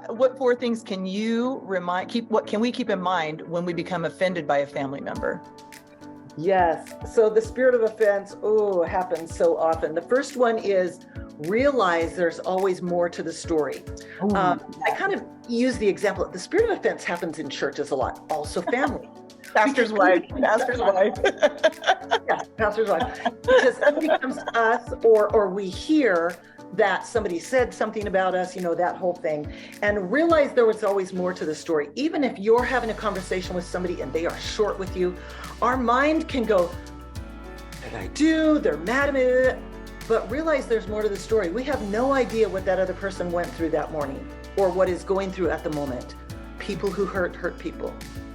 What four things can you what can we keep in mind when we become offended by a family member? Yes. So the spirit of offense, happens so often. The first one is realize there's always more to the story. I kind of use the example, the spirit of offense happens in churches a lot, also family. Pastor's wife. Yeah, pastor's wife. Because somebody comes to us or we hear that somebody said something about us, that whole thing, and realize there was always more to the story. Even if you're having a conversation with somebody and they are short with you, our mind can go, what did I do? They're mad at me. But realize there's more to the story. We have no idea what that other person went through that morning or what is going through at the moment. People who hurt people.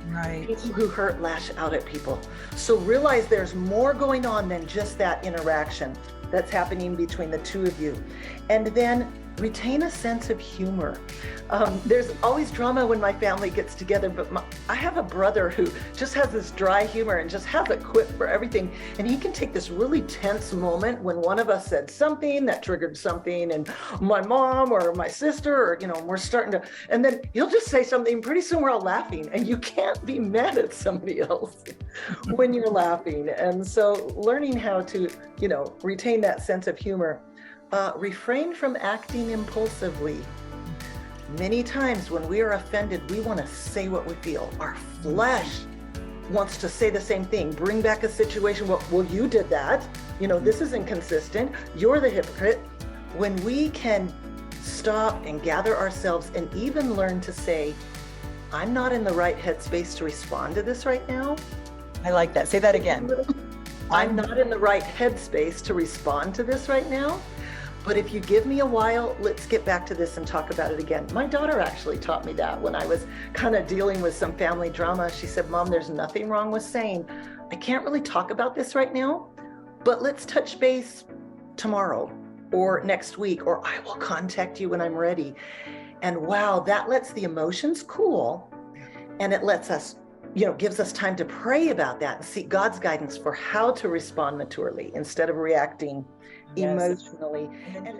Right. People who hurt lash out at people. So realize there's more going on than just that interaction that's happening between the two of you. And then retain a sense of humor. There's always drama when my family gets together, but I have a brother who just has this dry humor and just has a quip for everything. And he can take this really tense moment when one of us said something that triggered something, and my mom or my sister, or, we're starting to, and then he'll just say something, pretty soon we're all laughing, and you can't be mad at somebody else when you're laughing. And so learning how to, retain that sense of humor. Refrain from acting impulsively. Many times when we are offended, we want to say what we feel. Our flesh wants to say the same thing. Bring back a situation. Well, you did that. This is inconsistent. You're the hypocrite. When we can stop and gather ourselves and even learn to say, I'm not in the right headspace to respond to this right now. I like that. Say that again. I'm not in the right headspace to respond to this right now. But if you give me a while, let's get back to this and talk about it again. My daughter actually taught me that when I was kind of dealing with some family drama. She said, Mom, there's nothing wrong with saying, I can't really talk about this right now, but let's touch base tomorrow or next week, or I will contact you when I'm ready. And wow, that lets the emotions cool, and it lets us, gives us time to pray about that and seek God's guidance for how to respond maturely instead of reacting emotionally. And